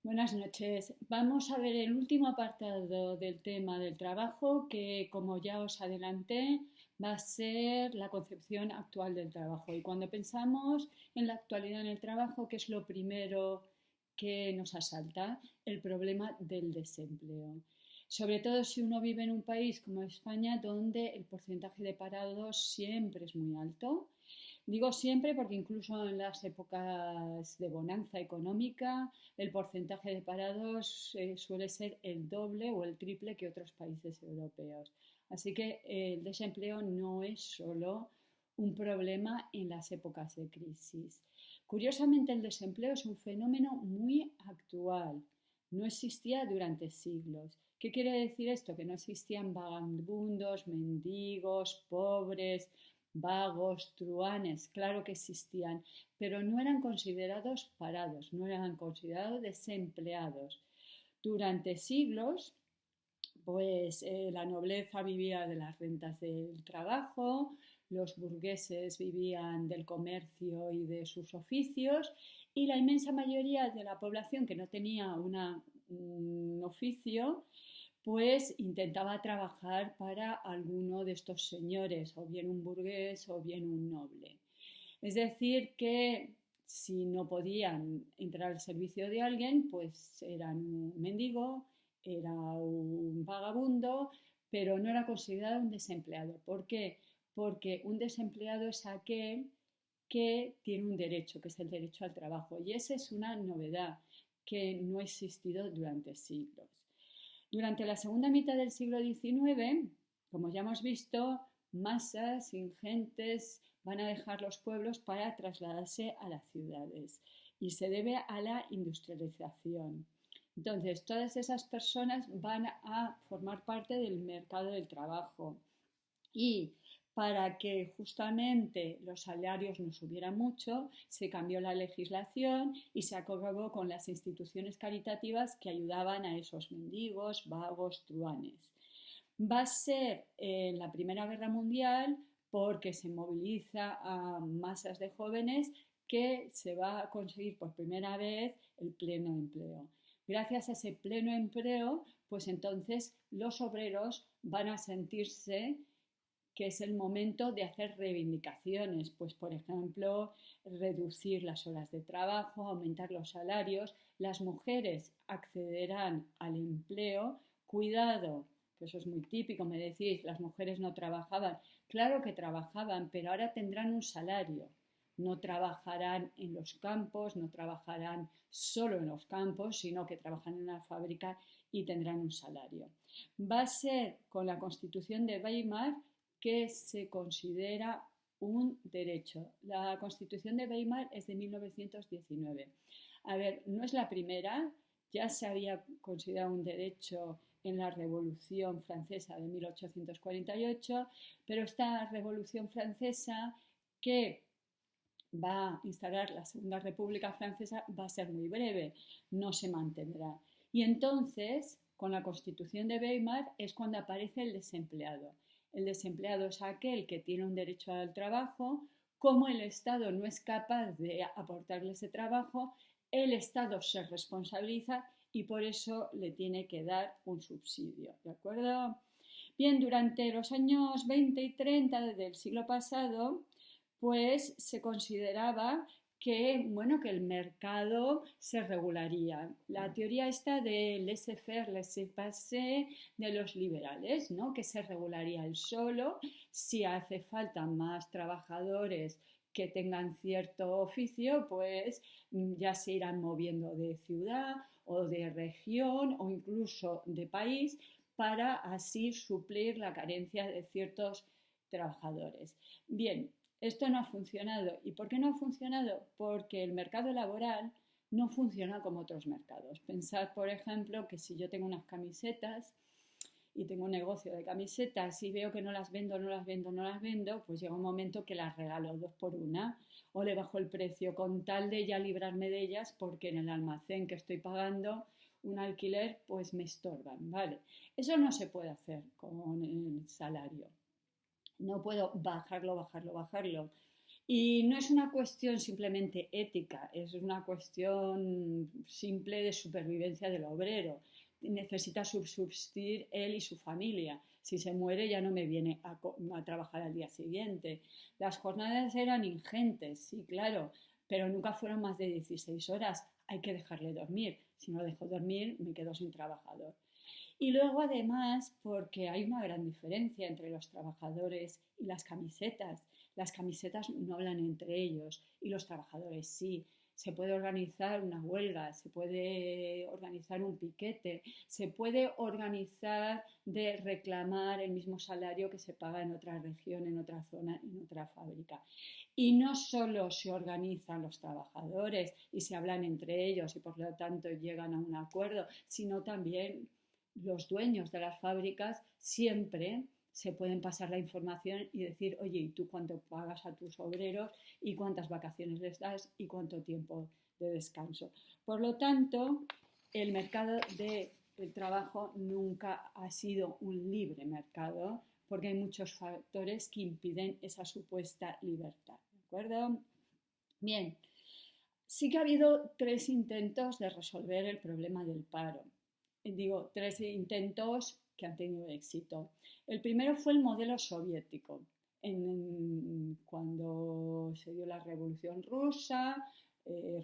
Buenas noches. Vamos a ver el último apartado del tema del trabajo que, como ya os adelanté, va a ser la concepción actual del trabajo. Y cuando pensamos en la actualidad en el trabajo, ¿qué es lo primero que nos asalta? El problema del desempleo. Sobre todo si uno vive en un país como España, donde el porcentaje de parados siempre es muy alto. Digo siempre porque incluso en las épocas de bonanza económica el porcentaje de parados suele ser el doble o el triple que otros países europeos. Así que el desempleo no es solo un problema en las épocas de crisis. Curiosamente, el desempleo es un fenómeno muy actual. No existía durante siglos. ¿Qué quiere decir esto? Que no existían vagabundos, mendigos, pobres, vagos, truanes, claro que existían, pero no eran considerados parados, no eran considerados desempleados. Durante siglos, pues la nobleza vivía de las rentas del trabajo, los burgueses vivían del comercio y de sus oficios, y la inmensa mayoría de la población que no tenía un oficio, pues intentaba trabajar para alguno de estos señores, o bien un burgués o bien un noble. Es decir, que si no podían entrar al servicio de alguien, pues eran un mendigo, era un vagabundo, pero no era considerado un desempleado. ¿Por qué? Porque un desempleado es aquel que tiene un derecho, que es el derecho al trabajo. Y esa es una novedad que no ha existido durante siglos. Durante la segunda mitad del siglo XIX, como ya hemos visto, masas ingentes van a dejar los pueblos para trasladarse a las ciudades y se debe a la industrialización. Entonces, todas esas personas van a formar parte del mercado del trabajo y para que justamente los salarios no subieran mucho, se cambió la legislación y se acabó con las instituciones caritativas que ayudaban a esos mendigos, vagos, truanes. Va a ser en la Primera Guerra Mundial porque se moviliza a masas de jóvenes que se va a conseguir por primera vez el pleno empleo. Gracias a ese pleno empleo, pues entonces los obreros van a sentirse que es el momento de hacer reivindicaciones, pues por ejemplo, reducir las horas de trabajo, aumentar los salarios, las mujeres accederán al empleo, cuidado, que eso es muy típico, me decís, las mujeres no trabajaban, claro que trabajaban, pero ahora tendrán un salario, no trabajarán en los campos, no trabajarán solo en los campos, sino que trabajarán en una fábrica y tendrán un salario. Va a ser con la Constitución de Weimar que se considera un derecho. La Constitución de Weimar es de 1919. A ver, no es la primera, ya se había considerado un derecho en la Revolución Francesa de 1848, pero esta Revolución Francesa que va a instalar la Segunda República Francesa va a ser muy breve, no se mantendrá. Y entonces, con la Constitución de Weimar es cuando aparece el desempleado. El desempleado es aquel que tiene un derecho al trabajo, como el Estado no es capaz de aportarle ese trabajo, el Estado se responsabiliza y por eso le tiene que dar un subsidio, ¿de acuerdo? Bien, durante los años 20 y 30 del siglo pasado, pues se consideraba que, bueno, que el mercado se regularía. La teoría esta de laissez-faire, laissez-passer de los liberales, ¿no? Que se regularía el solo, si hace falta más trabajadores que tengan cierto oficio, pues ya se irán moviendo de ciudad o de región o incluso de país para así suplir la carencia de ciertos trabajadores. Bien, esto no ha funcionado. ¿Y por qué no ha funcionado? Porque el mercado laboral no funciona como otros mercados. Pensad, por ejemplo, que si yo tengo unas camisetas y tengo un negocio de camisetas y veo que no las vendo, no las vendo, no las vendo, pues llega un momento que las regalo 2 por 1 o le bajo el precio con tal de ya librarme de ellas porque en el almacén que estoy pagando un alquiler pues me estorban, ¿vale? Eso no se puede hacer con el salario. No puedo bajarlo, bajarlo, bajarlo. Y no es una cuestión simplemente ética, es una cuestión simple de supervivencia del obrero. Necesita subsistir él y su familia. Si se muere ya no me viene a trabajar al día siguiente. Las jornadas eran ingentes, sí, claro, pero nunca fueron más de 16 horas. Hay que dejarle dormir. Si no lo dejo dormir, me quedo sin trabajador. Y luego además porque hay una gran diferencia entre los trabajadores y las camisetas. Las camisetas no hablan entre ellos y los trabajadores sí. Se puede organizar una huelga, se puede organizar un piquete, se puede organizar de reclamar el mismo salario que se paga en otra región, en otra zona, en otra fábrica. Y no solo se organizan los trabajadores y se hablan entre ellos y por lo tanto llegan a un acuerdo, sino también los dueños de las fábricas siempre se pueden pasar la información y decir, oye, ¿y tú cuánto pagas a tus obreros y cuántas vacaciones les das y cuánto tiempo de descanso? Por lo tanto, el mercado del trabajo nunca ha sido un libre mercado porque hay muchos factores que impiden esa supuesta libertad. ¿De acuerdo? Bien, sí que ha habido 3 intentos de resolver el problema del paro. Digo, 3 intentos que han tenido éxito. El primero fue el modelo soviético, cuando se dio la Revolución Rusa,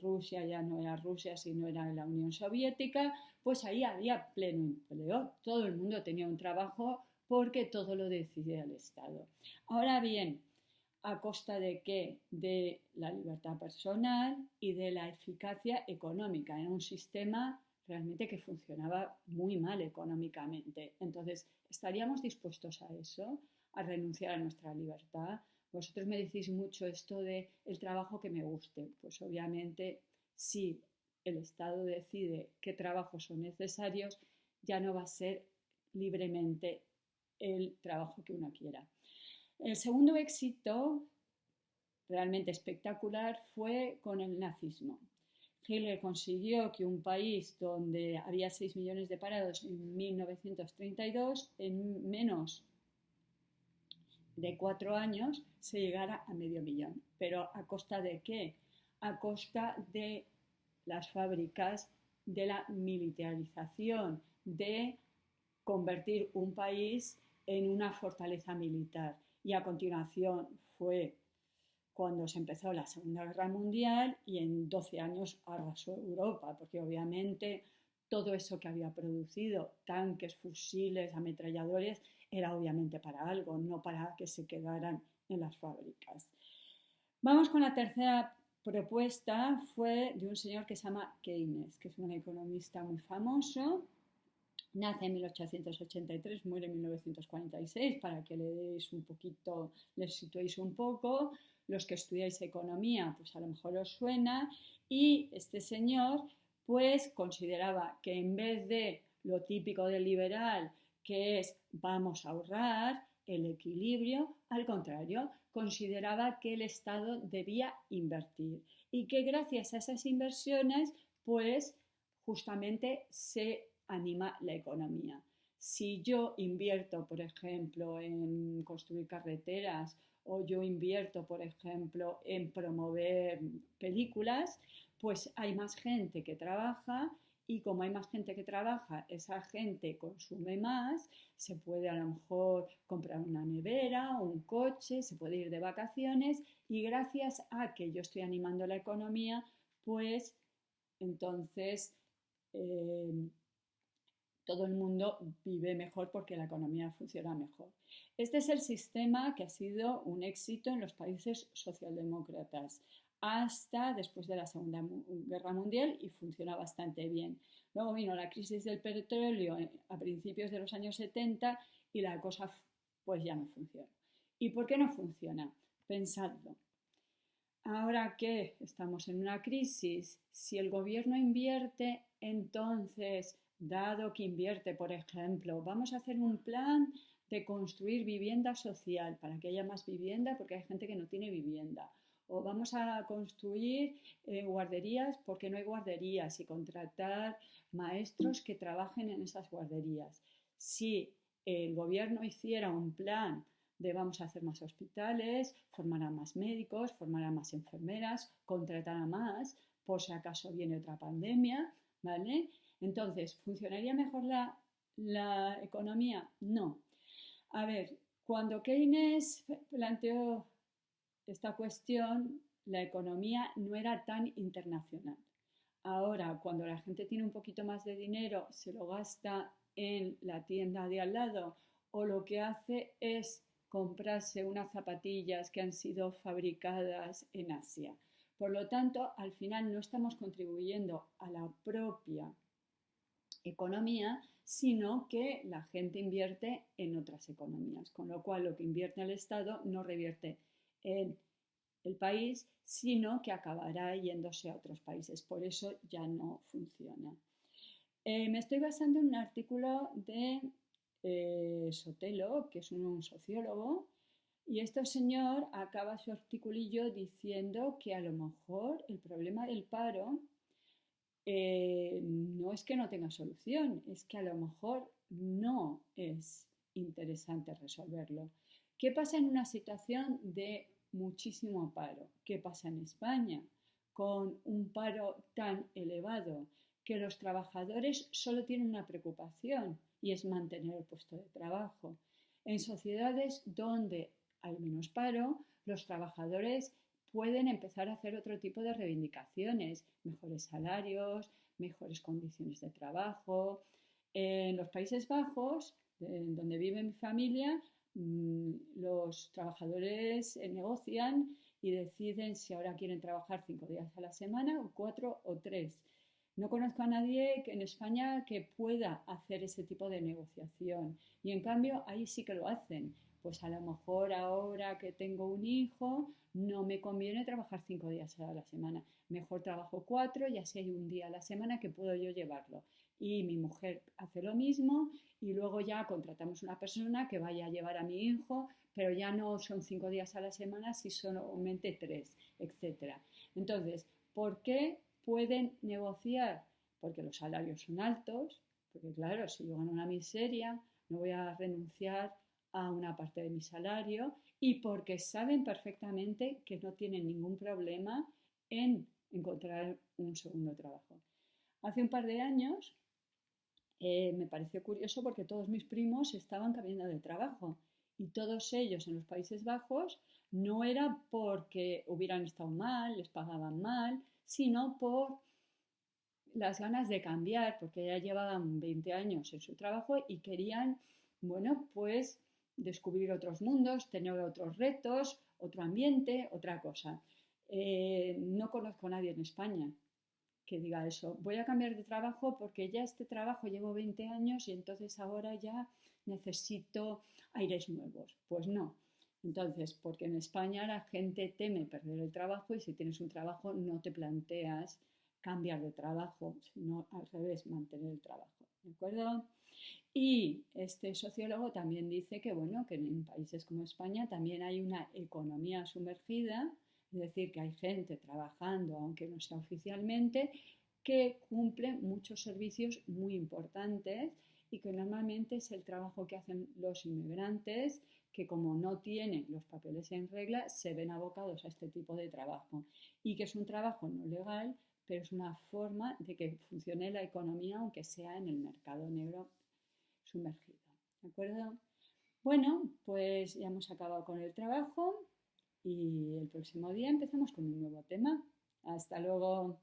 Rusia ya no era Rusia, sino era la Unión Soviética, pues ahí había pleno empleo, todo el mundo tenía un trabajo porque todo lo decidía el Estado. Ahora bien, ¿a costa de qué? De la libertad personal y de la eficacia económica. Era un sistema realmente que funcionaba muy mal económicamente. Entonces, ¿estaríamos dispuestos a eso? ¿A renunciar a nuestra libertad? Vosotros me decís mucho esto de el trabajo que me guste. Pues obviamente, si el Estado decide qué trabajos son necesarios, ya no va a ser libremente el trabajo que uno quiera. El segundo éxito realmente espectacular fue con el nazismo. Hitler consiguió que un país donde había 6 millones de parados en 1932, en menos de 4 años, se llegara a medio millón. ¿Pero a costa de qué? A costa de las fábricas, de la militarización, de convertir un país en una fortaleza militar. Y a continuación fue cuando se empezó la Segunda Guerra Mundial y en 12 años arrasó Europa, porque obviamente todo eso que había producido, tanques, fusiles, ametralladores, era obviamente para algo, no para que se quedaran en las fábricas. Vamos con la tercera propuesta, fue de un señor que se llama Keynes, que es un economista muy famoso. Nace en 1883, muere en 1946, para que le deis un poquito, les situéis un poco. Los que estudiáis economía, pues a lo mejor os suena. Y este señor, pues consideraba que en vez de lo típico del liberal, que es vamos a ahorrar, el equilibrio, al contrario, consideraba que el Estado debía invertir y que gracias a esas inversiones, pues justamente se anima la economía. Si yo invierto, por ejemplo, en construir carreteras o yo invierto, por ejemplo, en promover películas, pues hay más gente que trabaja y como hay más gente que trabaja, esa gente consume más, se puede a lo mejor comprar una nevera, un coche, se puede ir de vacaciones y gracias a que yo estoy animando la economía, pues entonces eh, todo el mundo vive mejor porque la economía funciona mejor. Este es el sistema que ha sido un éxito en los países socialdemócratas hasta después de la Segunda Guerra Mundial y funciona bastante bien. Luego vino la crisis del petróleo a principios de los años 70 y la cosa pues ya no funciona. ¿Y por qué no funciona? Pensadlo. Ahora que estamos en una crisis, si el gobierno invierte, entonces, dado que invierte, por ejemplo, vamos a hacer un plan de construir vivienda social para que haya más vivienda porque hay gente que no tiene vivienda. O vamos a construir guarderías porque no hay guarderías y contratar maestros que trabajen en esas guarderías. Si el gobierno hiciera un plan de vamos a hacer más hospitales, formar a más médicos, formar a más enfermeras, contratar a más por si acaso viene otra pandemia, ¿vale? Entonces, ¿funcionaría mejor la economía? No. A ver, cuando Keynes planteó esta cuestión, la economía no era tan internacional. Ahora, cuando la gente tiene un poquito más de dinero, se lo gasta en la tienda de al lado o lo que hace es comprarse unas zapatillas que han sido fabricadas en Asia. Por lo tanto, al final no estamos contribuyendo a la propia economía, sino que la gente invierte en otras economías, con lo cual lo que invierte el Estado no revierte en el país, sino que acabará yéndose a otros países. Por eso ya no funciona. Me estoy basando en un artículo de Sotelo, que es un sociólogo, y este señor acaba su articulillo diciendo que a lo mejor el problema del paro no es que no tenga solución, es que a lo mejor no es interesante resolverlo. ¿Qué pasa en una situación de muchísimo paro? ¿Qué pasa en España con un paro tan elevado que los trabajadores solo tienen una preocupación y es mantener el puesto de trabajo? En sociedades donde hay menos paro, los trabajadores pueden empezar a hacer otro tipo de reivindicaciones, mejores salarios, mejores condiciones de trabajo. En los Países Bajos, donde vive mi familia, los trabajadores negocian y deciden si ahora quieren trabajar 5 días a la semana, o 4 o 3. No conozco a nadie en España que pueda hacer ese tipo de negociación y en cambio ahí sí que lo hacen. Pues a lo mejor ahora que tengo un hijo no me conviene trabajar 5 días a la semana. Mejor trabajo 4 y así hay un día a la semana que puedo yo llevarlo. Y mi mujer hace lo mismo y luego ya contratamos una persona que vaya a llevar a mi hijo, pero ya no son 5 días a la semana, si solamente 3, etc. Entonces, ¿por qué pueden negociar? Porque los salarios son altos, porque claro, si yo gano una miseria, no voy a renunciar a una parte de mi salario y porque saben perfectamente que no tienen ningún problema en encontrar un segundo trabajo. Hace un par de años me pareció curioso porque todos mis primos estaban cambiando de trabajo y todos ellos en los Países Bajos no era porque hubieran estado mal, les pagaban mal, sino por las ganas de cambiar, porque ya llevaban 20 años en su trabajo y querían, bueno, pues descubrir otros mundos, tener otros retos, otro ambiente, otra cosa. No conozco a nadie en España que diga eso. Voy a cambiar de trabajo porque ya este trabajo llevo 20 años y entonces ahora ya necesito aires nuevos. Pues no. Entonces, porque en España la gente teme perder el trabajo y si tienes un trabajo no te planteas cambiar de trabajo, sino al revés, mantener el trabajo. ¿De acuerdo? Y este sociólogo también dice que, bueno, que en países como España también hay una economía sumergida, es decir, que hay gente trabajando, aunque no sea oficialmente, que cumple muchos servicios muy importantes y que normalmente es el trabajo que hacen los inmigrantes, que como no tienen los papeles en regla, se ven abocados a este tipo de trabajo y que es un trabajo no legal, pero es una forma de que funcione la economía, aunque sea en el mercado negro sumergido. ¿De acuerdo? Bueno, pues ya hemos acabado con el trabajo y el próximo día empezamos con un nuevo tema. Hasta luego.